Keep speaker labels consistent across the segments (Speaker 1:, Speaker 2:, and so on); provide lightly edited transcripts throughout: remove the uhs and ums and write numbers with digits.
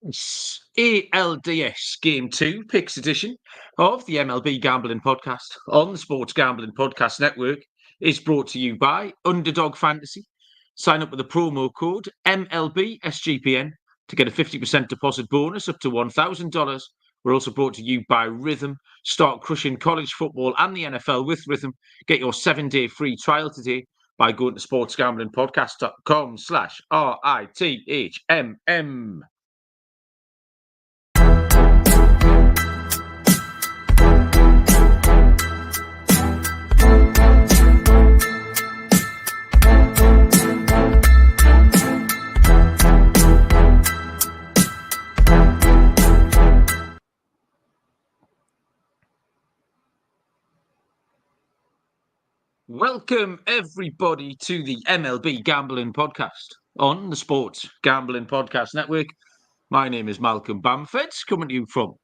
Speaker 1: It's ALDS Game 2 Picks edition of the MLB Gambling Podcast on the Sports Gambling Podcast Network is brought to you by Underdog Fantasy. Sign up with the promo code MLB SGPN to get a 50% deposit bonus up to $1,000. We're also brought to you by Rhythm. Start crushing college football and the NFL with Rhythm. Get your 7-day free trial today by going to sportsgamblingpodcast.com/RITHMM. Welcome, everybody, to the MLB Gambling Podcast on the Sports Gambling Podcast Network. My name is Malcolm Bamford, coming to you from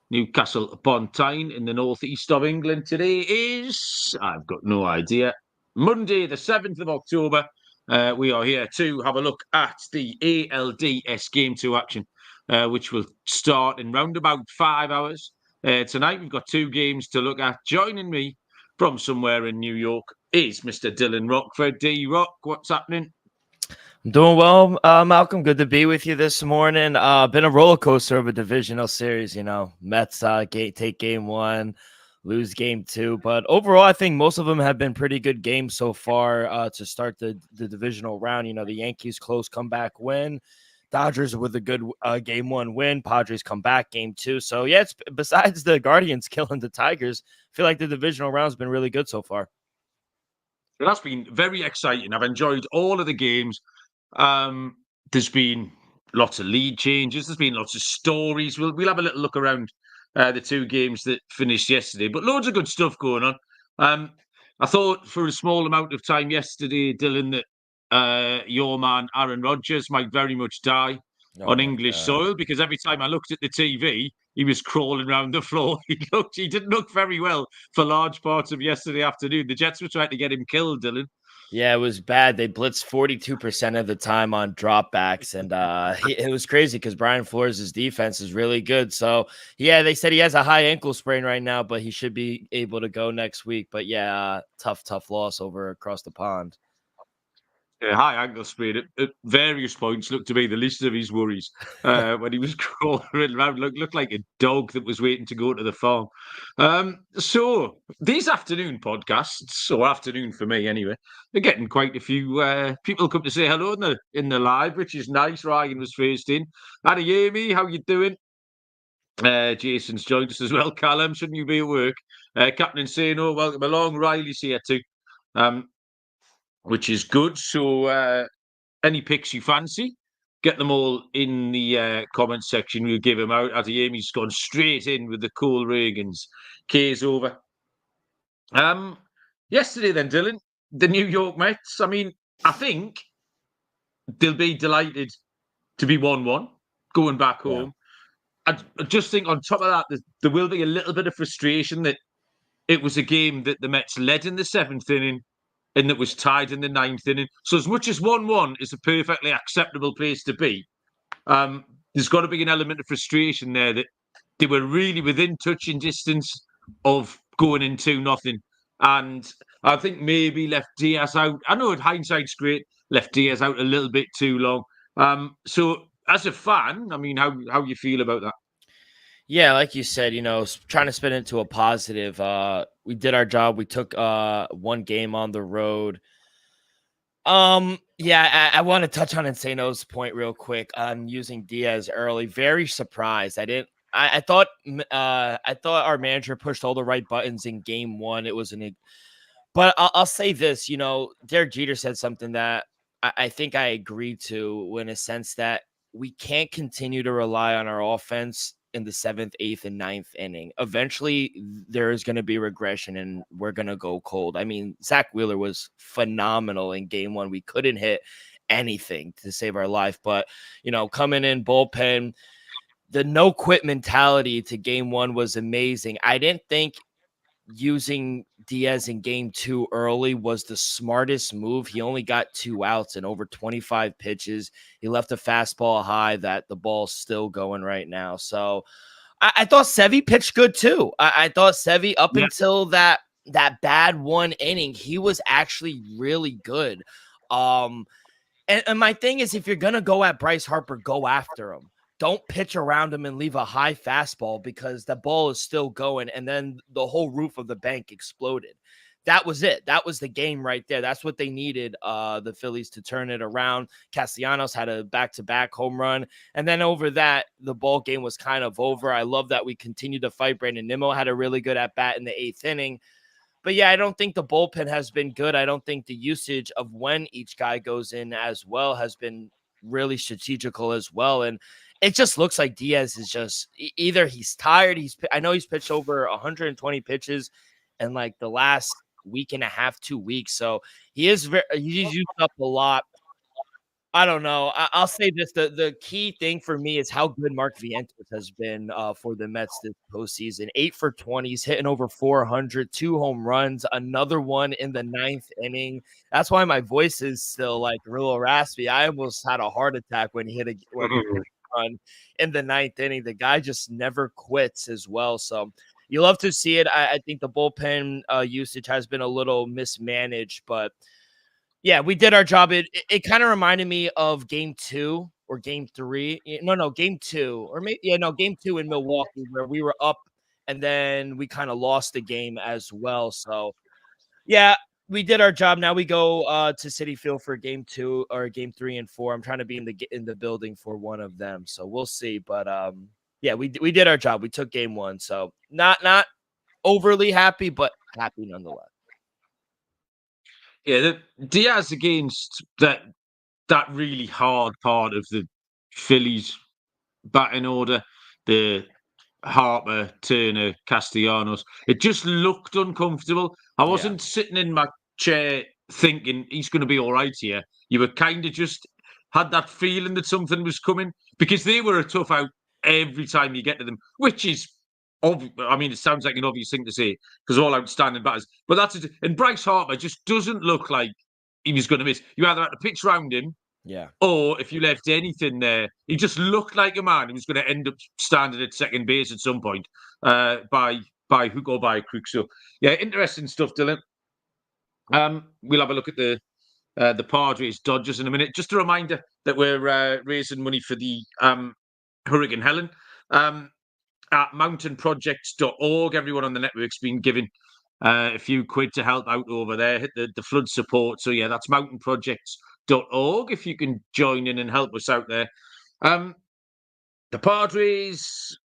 Speaker 1: Newcastle upon Tyne in the northeast of England. Today is, I've got no idea, Monday, the 7th of October. We are here to have a look at the ALDS Game 2 action, which will start in round about 5 hours. Tonight, we've got two games to look at. Joining me from somewhere in New York is Mr. Dylan Rockford. D-Rock, what's happening?
Speaker 2: I'm doing well, Malcolm. Good to be with you this morning. Been a roller coaster of a divisional series. You know, Mets take game one, lose game two. But overall, I think most of them have been pretty good games so far to start the divisional round. You know, the Yankees close comeback win. Dodgers with a good game one win. Padres come back game two. So, yeah, it's besides the Guardians killing the Tigers, I feel like the divisional round has been really good so far.
Speaker 1: It has been very exciting. I've enjoyed all of the games. There's been lots of lead changes. There's been lots of stories. We'll have a little look around the two games that finished yesterday, but loads of good stuff going on. I thought for a small amount of time yesterday, Dylan, that your man Aaron Rodgers might very much die on English soil, because every time I looked at the TV, he was crawling around the floor. He didn't look very well for large parts of yesterday afternoon. The Jets were trying to get him killed, Dylan.
Speaker 2: Yeah, it was bad. They blitzed 42% of the time on dropbacks, and it was crazy because Brian Flores' defense is really good. So, yeah, they said he has a high ankle sprain right now, but he should be able to go next week. But, yeah, tough loss over across the pond.
Speaker 1: High ankle sprain at various points looked to be the least of his worries when he was crawling around. Looked like a dog that was waiting to go to the farm. So these afternoon podcasts, or afternoon for me anyway, they're getting quite a few people come to say hello in the live, which is nice. Ryan was first in. Adeyemi, how you doing? Jason's joined us as well. Callum, shouldn't you be at work? Captain Insano, welcome along. Riley's here too. Which is good. So any picks you fancy, get them all in the comment section. We'll give them out. Adeyemi's gone straight in with the Cole Ragans. K's over. Yesterday then, Dylan, the New York Mets, I mean, I think they'll be delighted to be 1-1 going back home. I just think on top of that, there will be a little bit of frustration that it was a game that the Mets led in the 7th inning and that was tied in the 9th inning. So as much as 1-1 is a perfectly acceptable place to be, there's got to be an element of frustration there that they were really within touching distance of going in 2-0. And I think maybe left Diaz out. I know hindsight's great, left Diaz out a little bit too long. So as a fan, I mean, how you feel about that?
Speaker 2: Yeah, like you said, you know, trying to spin it into a positive. We did our job. We took one game on the road. Yeah, I want to touch on Insano's point real quick on using Diaz early. Very surprised. I thought our manager pushed all the right buttons in game one. It was but I'll say this, you know, Derek Jeter said something that I think I agree to, in a sense that we can't continue to rely on our offense in the 7th, 8th, and 9th inning. Eventually, there is going to be regression, and we're going to go cold. I mean, Zach Wheeler was phenomenal in game one. We couldn't hit anything to save our life. But, you know, coming in bullpen, the no-quit mentality to game one was amazing. I didn't think using Diaz in game 2 early was the smartest move. He only got 2 outs and over 25 pitches. He left a fastball high that the ball's still going right now. So I thought Sevy pitched good too. I thought Sevy up until that bad one inning, he was actually really good. And my thing is, if you're going to go at Bryce Harper, go after him. Don't pitch around him and leave a high fastball because the ball is still going. And then the whole roof of the bank exploded. That was it. That was the game right there. That's what they needed, the Phillies, to turn it around. Castellanos had a back-to-back home run. And then over that, the ball game was kind of over. I love that we continued to fight. Brandon Nimmo had a really good at-bat in the 8th inning. But yeah, I don't think the bullpen has been good. I don't think the usage of when each guy goes in as well has been really strategical as well. And it just looks like Diaz is just either he's tired. I know he's pitched over 120 pitches in like the last week and a half, 2 weeks. So he's used up a lot. I don't know. I'll say this. The key thing for me is how good Mark Vientos has been for the Mets this postseason. 8 for 20. He's hitting over 400, 2 home runs, another one in the 9th inning. That's why my voice is still like a little raspy. I almost had a heart attack when he hit a run in the 9th inning. The guy just never quits as well. So you love to see it. I think the bullpen usage has been a little mismanaged, but yeah, we did our job. It kind of reminded me of game 2 or game 3. No, game 2 or maybe game 2 in Milwaukee where we were up and then we kind of lost the game as well. So yeah, we did our job. Now we go to Citi Field for game 2 or game 3 and 4. I'm trying to be in the building for one of them, so we'll see. But yeah, we did our job. We took game 1, so not overly happy, but happy nonetheless.
Speaker 1: Yeah, the Diaz against that really hard part of the Phillies batting order, the Harper, Turner, Castellanos. It just looked uncomfortable. I wasn't sitting in my chair thinking he's going to be all right here. You were kind of just had that feeling that something was coming because they were a tough out every time you get to them, which is I mean, it sounds like an obvious thing to say because all outstanding batters, but that's it. And Bryce Harper just doesn't look like he was going to miss. You either had to pitch round him, or if you left anything there, he just looked like a man who was going to end up standing at second base at some point by hook or by crook. So yeah, interesting stuff, Dylan. We'll have a look at the Padres Dodgers in a minute. Just a reminder that we're raising money for the Hurricane Helen. At mountainprojects.org. Everyone on the network's been giving a few quid to help out over there, hit the flood support. So yeah, that's mountainprojects.org if you can join in and help us out there. The Padres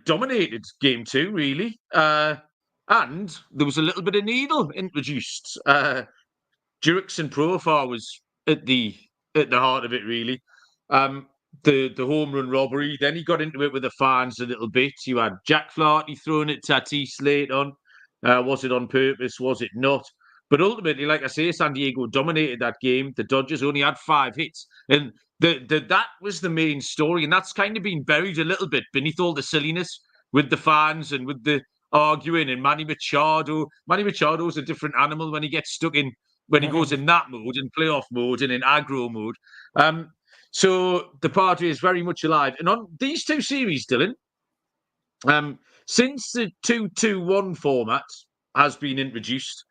Speaker 1: dominated game 2, really. And there was a little bit of needle introduced. Jurickson Profar was at the heart of it, really. The home run robbery. Then he got into it with the fans a little bit. You had Jack Flaherty throwing at Tatis late on. Was it on purpose? Was it not? But ultimately, like I say, San Diego dominated that game. The Dodgers only had 5 hits. And that was the main story. And that's kind of been buried a little bit beneath all the silliness with the fans and with the arguing. And Manny Machado's a different animal when he gets stuck in, when he goes in that mode, in playoff mode and in aggro mode. So the Padres very much alive. And on these 2 series, Dylan, since the 2-2-1 format has been introduced,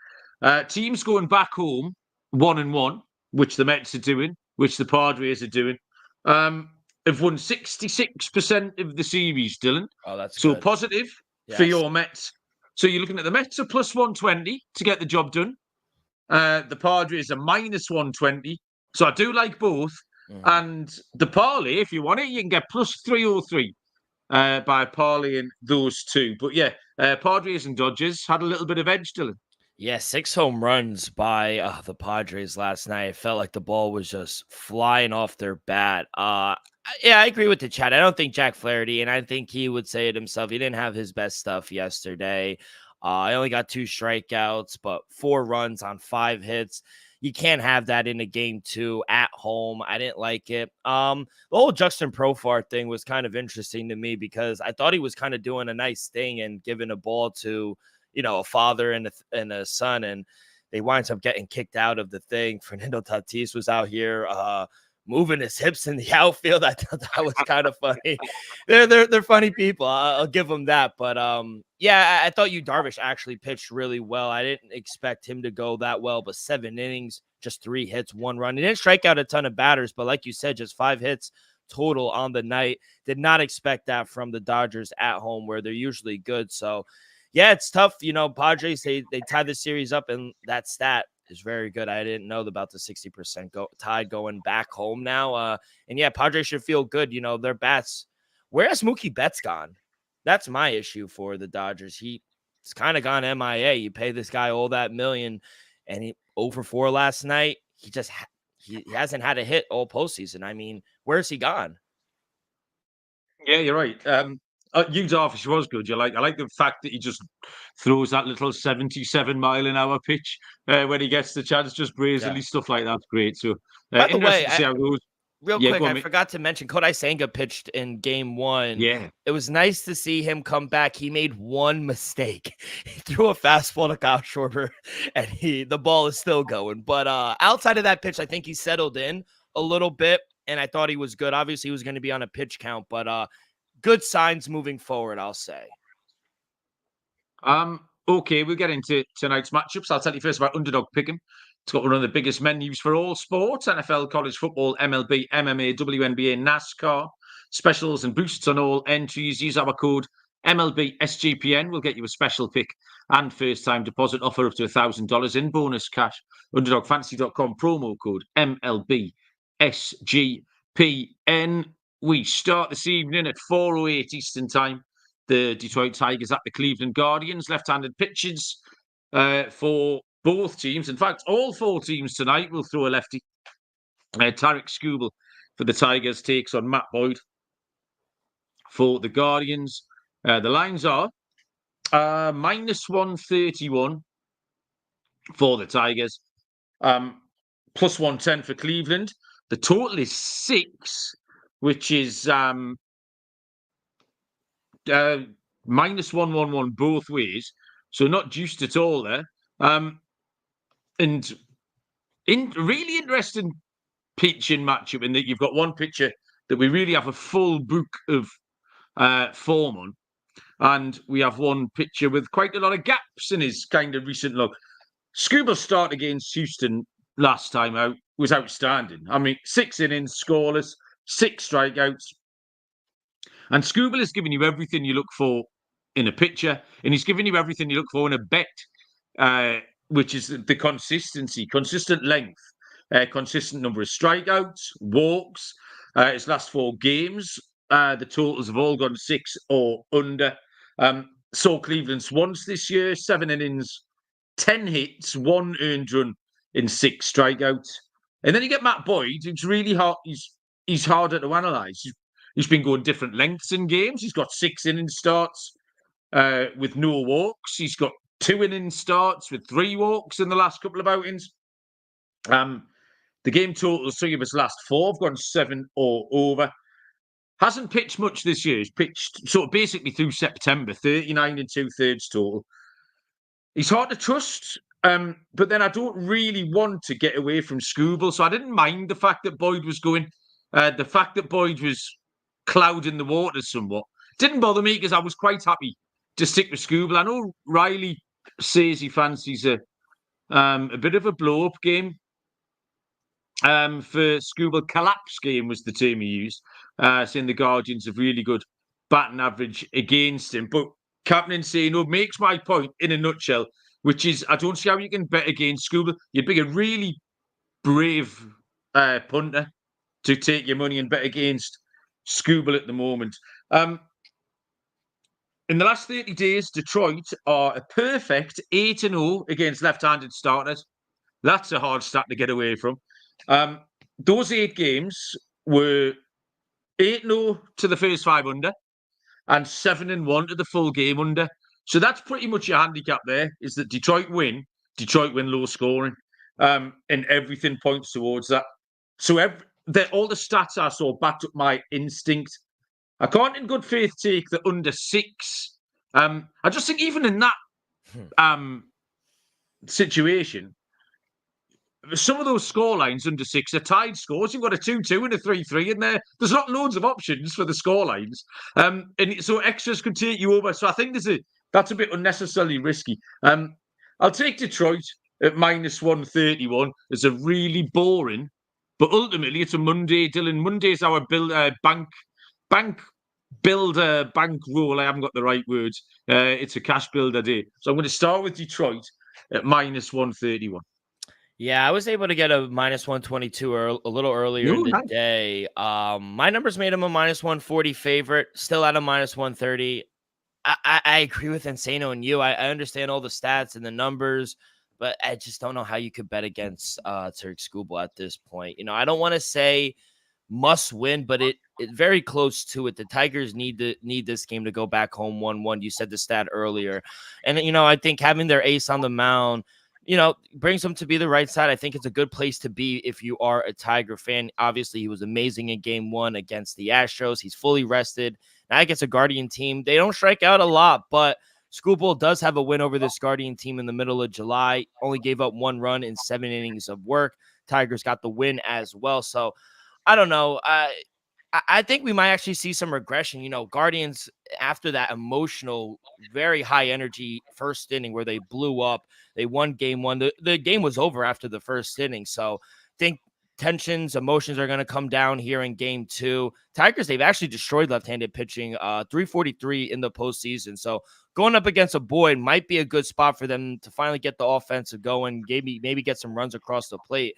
Speaker 1: teams going back home 1-1, which the Mets are doing, which the Padres are doing, have won 66% of the series, Dylan.
Speaker 2: Oh, that's
Speaker 1: so
Speaker 2: good.
Speaker 1: Positive for your Mets. So you're looking at the Mets are plus 120 to get the job done. The Padres are minus 120. So I do like both. And the parlay, if you want it, you can get plus 303 by parlaying those 2. But yeah, Padres and Dodgers had a little bit of edge, Dylan.
Speaker 2: Yeah, 6 home runs by the Padres last night. It felt like the ball was just flying off their bat. Yeah, I agree with the chat. I don't think Jack Flaherty, and I think he would say it himself, he didn't have his best stuff yesterday. I only got 2 strikeouts, but 4 runs on 5 hits. You can't have that in a game 2 at home. I didn't like it. The whole Justin Profar thing was kind of interesting to me because I thought he was kind of doing a nice thing and giving a ball to, a father and a son, and they winds up getting kicked out of the thing. Fernando Tatis was out here moving his hips in the outfield. I thought that was kind of funny. They're funny people. I'll give them that. But yeah, I thought Darvish actually pitched really well. I didn't expect him to go that well, but 7 innings, just 3 hits, 1 run. He didn't strike out a ton of batters, but like you said, just 5 hits total on the night. Did not expect that from the Dodgers at home, where they're usually good. So yeah, it's tough. Padres, they tied the series up, and that stat is very good. I didn't know about the 60% tie going back home now. And yeah, Padres should feel good. Their bats. Where has Mookie Betts gone? That's my issue for the Dodgers. He's kind of gone MIA. You pay this guy all that million, and he 0 for 4 last night. He just he hasn't had a hit all postseason. I mean, where's he gone?
Speaker 1: Yeah, you're right. Darvish was good. I like the fact that he just throws that little 77-mile-an-hour pitch when he gets the chance, just brazenly, stuff like that's great. So,
Speaker 2: by the way,
Speaker 1: to see how it goes.
Speaker 2: Real quick, I forgot to mention Kodai Senga pitched in game 1.
Speaker 1: Yeah.
Speaker 2: It was nice to see him come back. He made one mistake. He threw a fastball to Kyle Schwarber, and the ball is still going. But outside of that pitch, I think he settled in a little bit, and I thought he was good. Obviously, he was going to be on a pitch count, but good signs moving forward, I'll say.
Speaker 1: Okay, we'll get into tonight's matchups. I'll tell you first about Underdog Pick'em. It's got one of the biggest menus for all sports: NFL, college football, MLB, MMA, WNBA, NASCAR. Specials and boosts on all entries. Use our code MLB SGPN. We'll get you a special pick and first-time deposit offer up to $1,000 in bonus cash. UnderdogFantasy.com, promo code MLB SGPN. We start this evening at 4:08 Eastern Time. The Detroit Tigers at the Cleveland Guardians. Left-handed pitches for both teams. In fact, all 4 teams tonight will throw a lefty. Tarik Skubal for the Tigers takes on Matt Boyd for the Guardians. The lines are -131 for the Tigers, +110 for Cleveland. The total is 6, which is -111 both ways, so not juiced at all there. And really interesting pitching matchup in that you've got one pitcher that we really have a full book of form on, and we have one pitcher with quite a lot of gaps in his kind of recent look. Skubal's start against Houston last time out was outstanding. I mean, 6 innings, scoreless, 6 strikeouts. And Skubal is giving you everything you look for in a pitcher, and he's giving you everything you look for in a bet, which is the consistency, consistent length, consistent number of strikeouts, walks. His last 4 games, the totals have all gone 6 or under. So Cleveland Swans this year, 7 innings, 10 hits, 1 earned run in 6 strikeouts. And then you get Matt Boyd, who's really hard. He's harder to analyse. He's been going different lengths in games. He's got 6 inning starts with no walks. He's got 2 inning starts with 3 walks in the last couple of outings. The game total, 3 of his last 4 have gone 7 or over. Hasn't pitched much this year. He's pitched sort of basically through September, 39 2/3 total. He's hard to trust, but then I don't really want to get away from Skubal, so I didn't mind the fact that Boyd was going. The fact that Boyd was clouding the waters somewhat didn't bother me because I was quite happy to stick with Skubal. I know Riley says he fancies a bit of a blow-up game for Skubal. Collapse game was the term he used, saying the Guardians have really good batting average against him. But Captain Insano makes my point in a nutshell, which is I don't see how you can bet against Skubal. You'd be a really brave punter to take your money and bet against Skubal at the moment. In the last 30 days, Detroit are a perfect 8-0 against left-handed starters. That's a hard stat to get away from. Those 8 games were 8-0 to the first 5 under and 7-1 to the full game under. So that's pretty much your handicap there, is that Detroit win low scoring. And everything points towards that. So all the stats I saw backed up my instinct. I can't in good faith take the under 6. I just think even in that, situation, some of those score lines under 6 are tied scores. You've got a 2-2 and a 3-3 in there. There's not loads of options for the score lines. And so extras could take you over. So I think that's a bit unnecessarily risky. I'll take Detroit at -131. It's a really boring, but ultimately it's a Monday, Dylan. Monday's our bank builder bankroll. I haven't got the right words. It's a cash builder day. So I'm going to start with Detroit at -131.
Speaker 2: Yeah, I was able to get a -122 or a little earlier in the day. My numbers made him a -140 favorite, still at a -130. I agree with Insano and you. I understand all the stats and the numbers, but I just don't know how you could bet against Tarik Skubal at this point. I don't want to say must win, but it very close to it. The Tigers need this game to go back home 1-1. You said the stat earlier. And I think having their ace on the mound, brings them to be the right side. I think it's a good place to be if you are a Tiger fan. Obviously, he was amazing in game 1 against the Astros. He's fully rested. Now against a Guardian team, they don't strike out a lot, but Skubal does have a win over this Guardian team in the middle of July. Only gave up 1 run in 7 innings of work. Tigers got the win as well. So I don't know. I think we might actually see some regression. Guardians, after that emotional, very high energy first inning where they blew up, they won game 1. The game was over after the first inning. So I think tensions, emotions are going to come down here in game 2. Tigers, they've actually destroyed left-handed pitching, 343 in the postseason. So going up against a Boyd might be a good spot for them to finally get the offensive going, maybe get some runs across the plate.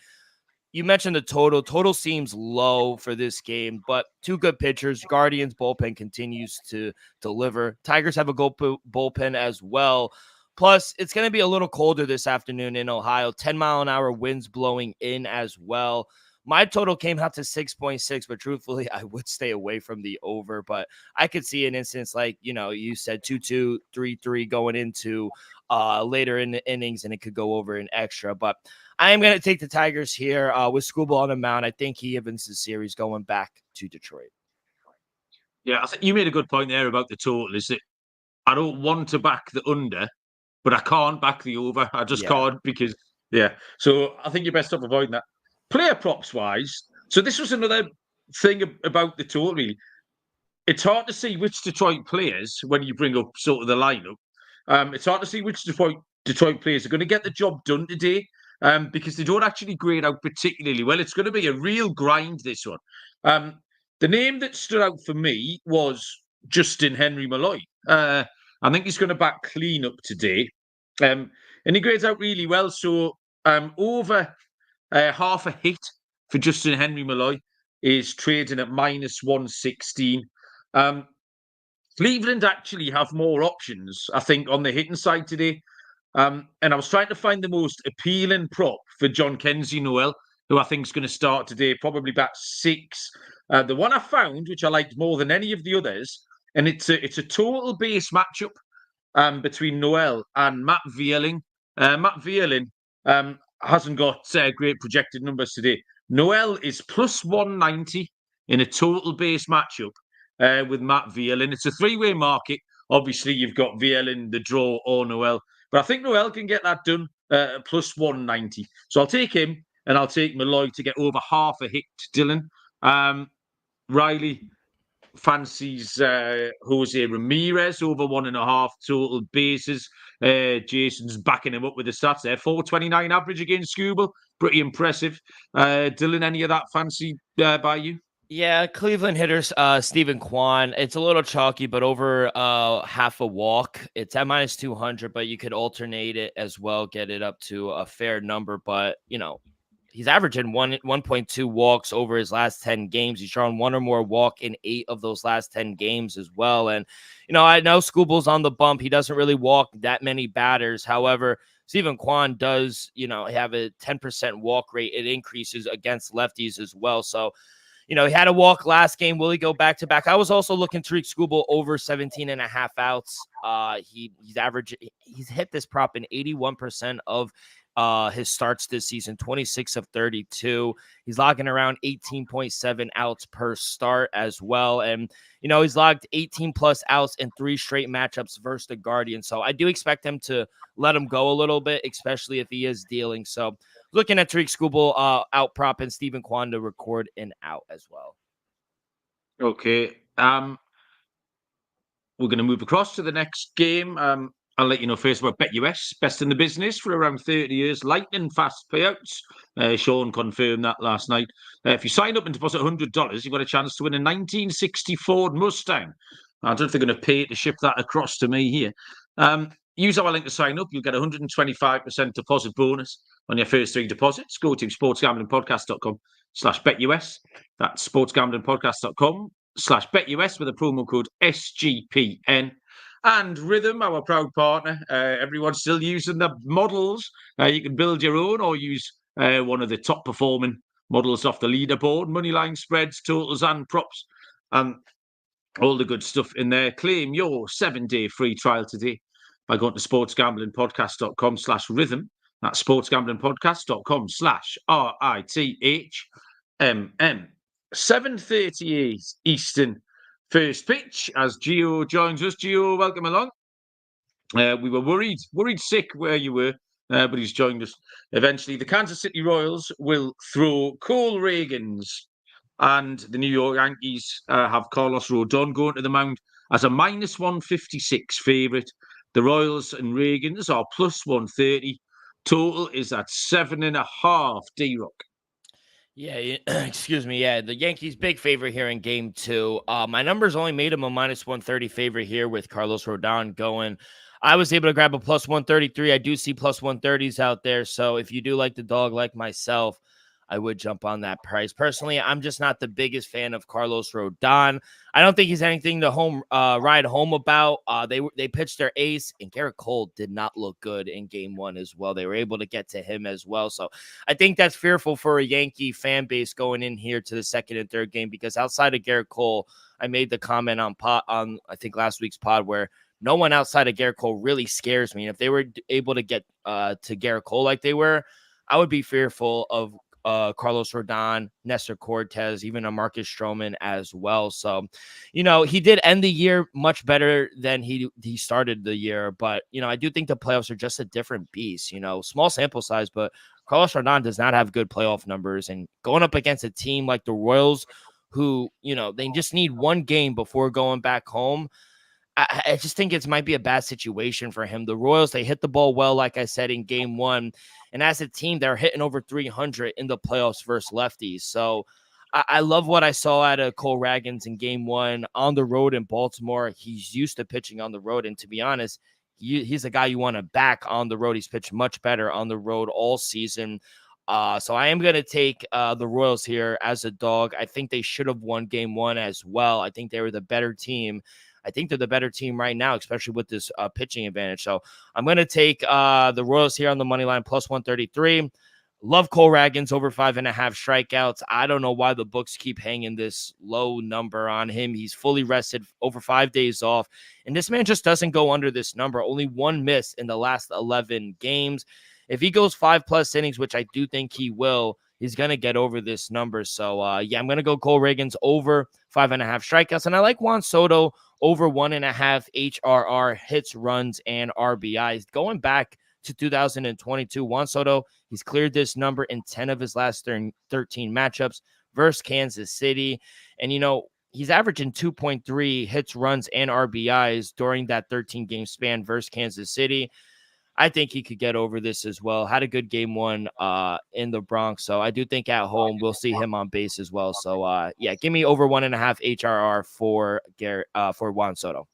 Speaker 2: You mentioned the total. Total seems low for this game, but 2 good pitchers. Guardians bullpen continues to deliver. Tigers have a good bullpen as well. Plus, it's going to be a little colder this afternoon in Ohio. 10-mile-an-hour winds blowing in as well. My total came out to 6.6, but truthfully, I would stay away from the over. But I could see an instance like, you said 2-2, 3-3 going into later in the innings, and it could go over an extra. But I am going to take the Tigers here with Skubal on the mound. I think he evens the series going back to Detroit.
Speaker 1: Yeah, I think you made a good point there about the total. Is that I don't want to back the under, but I can't back the over. I just can't because, So I think you're best off avoiding that. Player props wise, so this was another thing about the total, really. It's hard to see which Detroit players, when you bring up sort of the lineup, it's hard to see which Detroit players are going to get the job done today because they don't actually grade out particularly well. It's going to be a real grind, this one. The name that stood out for me was Justin Henry Malloy. I think he's going to back cleanup today. And he grades out really well. So over half a hit for Justin Henry Malloy is trading at -116. Cleveland actually have more options, I think, on the hitting side today. And I was trying to find the most appealing prop for John Kenzie Noel, who I think is going to start today, probably about 6. The one I found, which I liked more than any of the others, and it's a total base matchup between Noel and Matt Vierling. Matt Vierling hasn't got great projected numbers today. Noel is +190 in a total base matchup with Matt Vierling. It's a 3-way market. Obviously, you've got Vierling, the draw, or Noel. But I think Noel can get that done at +190. So I'll take him, and I'll take Malloy to get over half a hit, Dylan. Riley fancies Jose Ramirez over 1.5 total bases. Jason's backing him up with the stats there. 429 average against Skubal. Pretty impressive. Dylan, any of that fancy by you?
Speaker 2: Yeah, Cleveland hitters, Stephen Kwan. It's a little chalky, but over half a walk. It's at -200, but you could alternate it as well, get it up to a fair number. But, he's averaging 1.2 walks over his last 10 games. He's drawn 1 or more walk in 8 of those last 10 games as well. And, I know Skubal's on the bump. He doesn't really walk that many batters. However, Stephen Kwan does, have a 10% walk rate. It increases against lefties as well. So, he had a walk last game. Will he go back-to-back? I was also looking Tarik Skubal over 17.5 outs. He's hit this prop in 81% of his starts this season, 26 of 32. He's logging around 18.7 outs per start as well. And, he's logged 18 plus outs in 3 straight matchups versus the Guardians. So I do expect him to let him go a little bit, especially if he is dealing. So looking at Tarik Skubal out prop and Stephen Kwan to record an out as well.
Speaker 1: Okay. We're going to move across to the next game. I'll let you know first about BetUS, best in the business for around 30 years, lightning fast payouts. Sean confirmed that last night. If you sign up and deposit $100, you've got a chance to win a 1960 Ford Mustang. I don't know if they're going to pay to ship that across to me here. Use our link to sign up. You'll get 125% deposit bonus on your first 3 deposits. Go to sportsgamblingpodcast.com/BetUS. That's sportsgamblingpodcast.com/BetUS with a promo code SGPN. And Rhythm, our proud partner. Everyone's still using the models. You can build your own or use one of the top performing models off the leaderboard. Moneyline spreads, totals and props. All the good stuff in there. Claim your 7-day free trial today by going to sportsgamblingpodcast.com/rhythm. That's sportsgamblingpodcast.com/RITHMM. 7:38 Eastern. First pitch as Gio joins us. Gio, welcome along. We were worried sick where you were, but he's joined us eventually. The Kansas City Royals will throw Cole Ragans, and the New York Yankees have Carlos Rodon going to the mound as a -156 favourite. The Royals and Ragans are +130. Total is at 7.5. D-Rock.
Speaker 2: Yeah, excuse me. Yeah, the Yankees big favorite here in game 2. My numbers only made him a -130 favorite here with Carlos Rodon going. I was able to grab a +133. I do see +130s out there. So if you do like the dog like myself, I would jump on that price. Personally, I'm just not the biggest fan of Carlos Rodon. I don't think he's anything to ride home about. They pitched their ace, and Garrett Cole did not look good in game 1 as well. They were able to get to him as well. So I think that's fearful for a Yankee fan base going in here to the second and third game, because outside of Garrett Cole, I made the comment on I think last week's pod where no one outside of Garrett Cole really scares me. And if they were able to get to Garrett Cole like they were, I would be fearful of Carlos Rodon, Nestor Cortez, even a Marcus Stroman as well. So, he did end the year much better than he started the year. But, I do think the playoffs are just a different beast, small sample size, but Carlos Rodon does not have good playoff numbers. And going up against a team like the Royals, who, they just need one game before going back home, I just think it might be a bad situation for him. The Royals, they hit the ball well, like I said, in game 1. And as a team, they're hitting over 300 in the playoffs versus lefties. So I love what I saw out of Cole Ragans in game 1 on the road in Baltimore. He's used to pitching on the road. And to be honest, he's a guy you want to back on the road. He's pitched much better on the road all season. So I am going to take the Royals here as a dog. I think they should have won game 1 as well. I think they were the better team. I think they're the better team right now, especially with this pitching advantage. So I'm going to take the Royals here on the money line, +133. Love Cole Ragans over 5.5 strikeouts. I don't know why the books keep hanging this low number on him. He's fully rested, over 5 days off. And this man just doesn't go under this number. Only 1 miss in the last 11 games. If he goes 5+ innings, which I do think he will, he's going to get over this number. So, I'm going to go Cole Ragans over 5.5 strikeouts. And I like Juan Soto over 1.5 HRR hits, runs, and RBIs. Going back to 2022, Juan Soto, he's cleared this number in 10 of his last 13 matchups versus Kansas City. And, he's averaging 2.3 hits, runs, and RBIs during that 13-game span versus Kansas City. I think he could get over this as well. Had a good game 1 in the Bronx. So I do think at home we'll see him on base as well. So give me over 1.5 HRR for Juan Soto.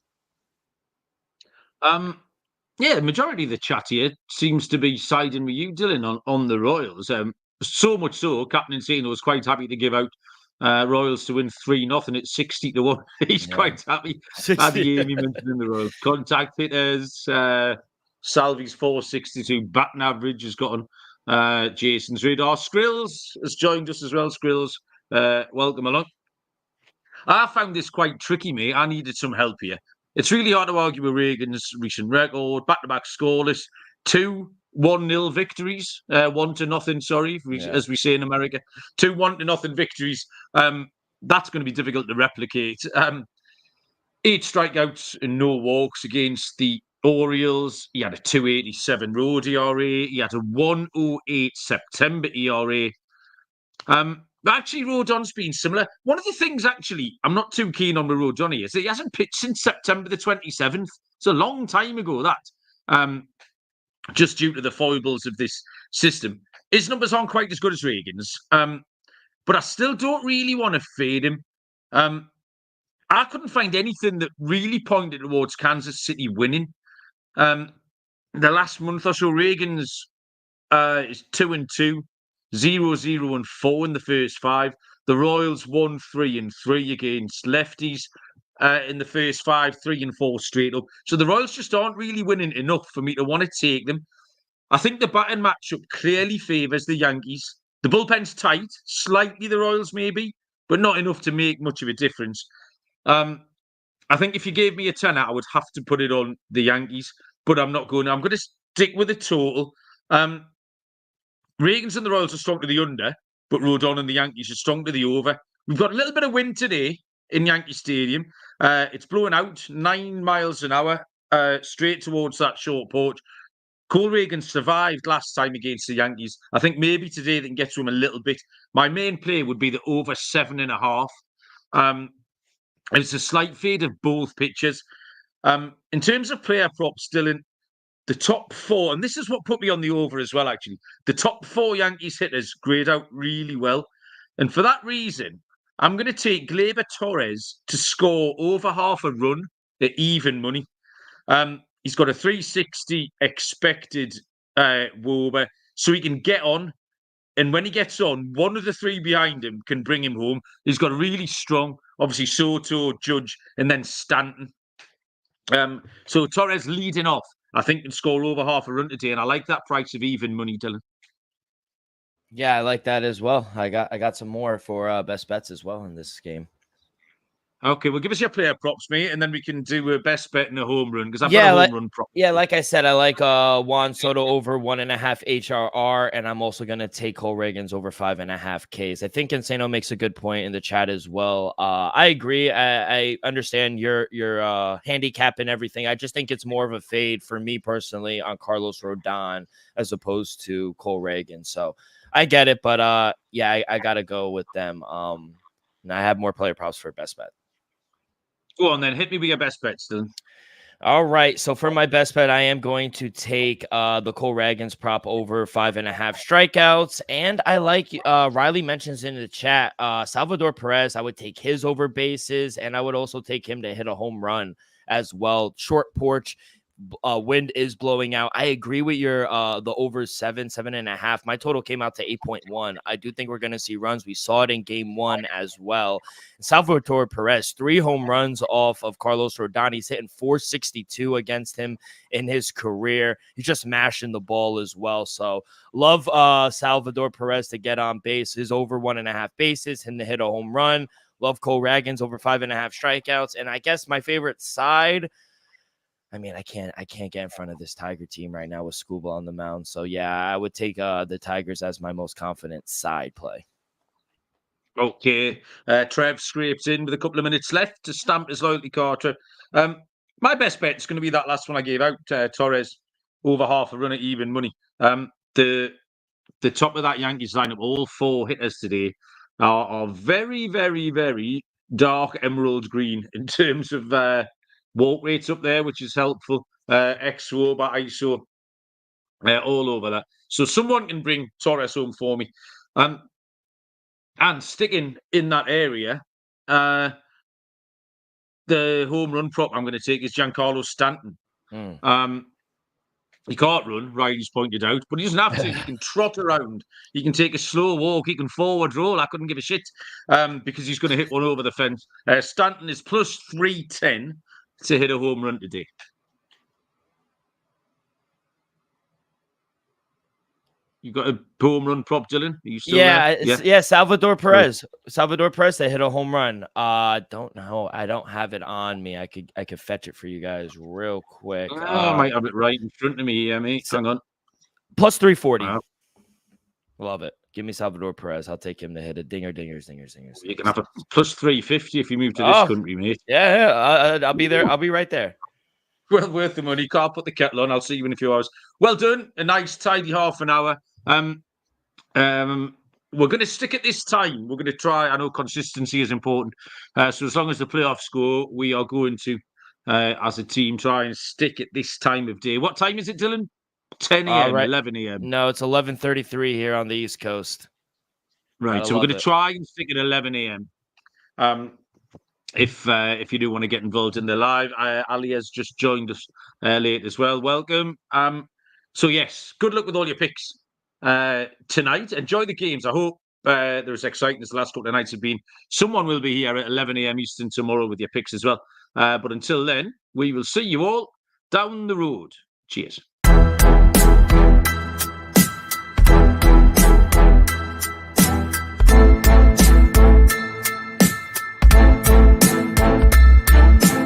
Speaker 1: The majority of the chat here seems to be siding with you, Dylan, on the Royals. So much so, Captain Insano was quite happy to give out Royals to win 3-0 at 60-1. He's quite happy. Had the Amy mentioned in the Royals. Contact hitters, Salvi's 462 batting average has gotten Jason's radar. Skrills has joined us as well. Skrills, welcome along. I found this quite tricky, mate. I needed some help here. It's really hard to argue with Reagan's recent record, back-to-back scoreless, 2 1-0 victories, 1-0, sorry, as we say in America. 2 1-0 victories. That's going to be difficult to replicate. 8 strikeouts and no walks against the Orioles. He had a 2.87 road ERA. He had a 1.08 September ERA. Actually, Rodon's been similar. One of the things, actually, I'm not too keen on with Rodon is that he hasn't pitched since September the 27th. It's a long time ago, that. Just due to the foibles of this system. His numbers aren't quite as good as Ragans, but I still don't really want to fade him. I couldn't find anything that really pointed towards Kansas City winning. The last month or so, Ragans is 2-2, 0-0-4 in the first 5. The Royals 1-3-3 against lefties in the first 5, 3-4 straight up. So the Royals just aren't really winning enough for me to want to take them. I think the batting matchup clearly favours the Yankees. The bullpen's tight, slightly the Royals maybe, but not enough to make much of a difference. I think if you gave me a tenner, I would have to put it on the Yankees, but I'm not going to. I'm going to stick with the total. Ragans and the Royals are strong to the under, but Rodon and the Yankees are strong to the over. We've got a little bit of wind today in Yankee Stadium. It's blowing out 9 miles an hour straight towards that short porch. Cole Ragans survived last time against the Yankees. I think maybe today they can get to him a little bit. My main play would be the over 7.5. It's a slight fade of both pitchers. In terms of player props, Dylan, the top 4, and this is what put me on the over as well, actually. The top 4 Yankees hitters grade out really well. And for that reason, I'm going to take Gleyber Torres to score over half a run at even money. He's got a 360 expected WOBA, so he can get on. And when he gets on, one of the 3 behind him can bring him home. He's got a really strong, obviously, Soto, Judge, and then Stanton. So Torres leading off, I think, can score over half a run today. And I like that price of even money, Dylan.
Speaker 2: Yeah, I like that as well. I got some more for best bets as well in this game.
Speaker 1: Okay, well, give us your player props, mate, and then we can do a best bet and a home run, because I've got a home run prop.
Speaker 2: Yeah, like I said, I like Juan Soto over 1.5 HRR, and I'm also going to take Cole Ragans over 5.5 Ks. I think Insano makes a good point in the chat as well. I agree. I understand your handicap and everything. I just think it's more of a fade for me personally on Carlos Rodon as opposed to Cole Ragans. So I get it, but yeah, I got to go with them. And I have more player props for best bet.
Speaker 1: Go on then, hit me with your best bets, Dylan.
Speaker 2: All right, so for my best bet, I am going to take the Cole Ragans prop over 5.5 strikeouts, and I like Riley mentions in the chat Salvador Perez. I would take his over bases, and I would also take him to hit a home run as well. Short porch. Wind is blowing out. I agree with your the over 7.5. My total came out to 8.1. I do think we're going to see runs. We saw it in game 1 as well. Salvador Perez, 3 home runs off of Carlos Rodon. He's hitting 462 against him in his career. He's just mashing the ball as well. So love Salvador Perez to get on base. His over 1.5 bases, him to hit a home run. Love Cole Ragans over 5.5 strikeouts. And I guess my favorite side, I mean, I can't get in front of this Tiger team right now with Skubal on the mound. So, yeah, I would take the Tigers as my most confident side play.
Speaker 1: Okay. Trev scrapes in with a couple of minutes left to stamp his loyalty card. Trev. My best bet is going to be that last one I gave out, Torres, over half a run at even money. The top of that Yankees lineup, all 4 hitters today, are very, very, very dark emerald green in terms of walk rates up there, which is helpful. XO, but ISO, all over that. So someone can bring Torres home for me. And sticking in that area, the home run prop I'm going to take is Giancarlo Stanton. He can't run, Riley's pointed out, but he doesn't have to. He can trot around. He can take a slow walk. He can forward roll. I couldn't give a shit because he's going to hit one over the fence. Stanton is plus 310 to hit a home run today. You got a home run prop, Dylan? Are you still there?
Speaker 2: Yeah, Salvador Perez. Salvador Perez, they hit a home run. Don't know. I don't have it on me. I could fetch it for you guys real quick.
Speaker 1: I might have it right in front of me here, mate. Hang on.
Speaker 2: Plus 340.
Speaker 1: Wow.
Speaker 2: Love it. Give me Salvador Perez. I'll take him to hit a dingers.
Speaker 1: You can have a plus 350 if you move to this country, mate.
Speaker 2: Yeah. I'll be there. I'll be right there.
Speaker 1: Well worth the money. Can't put the kettle on. I'll see you in a few hours. Well done. A nice, tidy half an hour. We're going to stick at this time. We're going to try. I know consistency is important. So as long as the playoffs go, we are going to, as a team, try and stick at this time of day. What time is it, Dylan? 10 a.m.,
Speaker 2: Right.
Speaker 1: 11 a.m.
Speaker 2: No, it's 11:33 here on the East Coast.
Speaker 1: Right. So we're going to try and stick at 11 a.m. If you do want to get involved in the live, Ali has just joined us late as well. Welcome. So yes, good luck with all your picks tonight. Enjoy the games. I hope they're as exciting as the last couple of nights have been. Someone will be here at 11 a.m. Eastern tomorrow with your picks as well. But until then, we will see you all down the road. Cheers.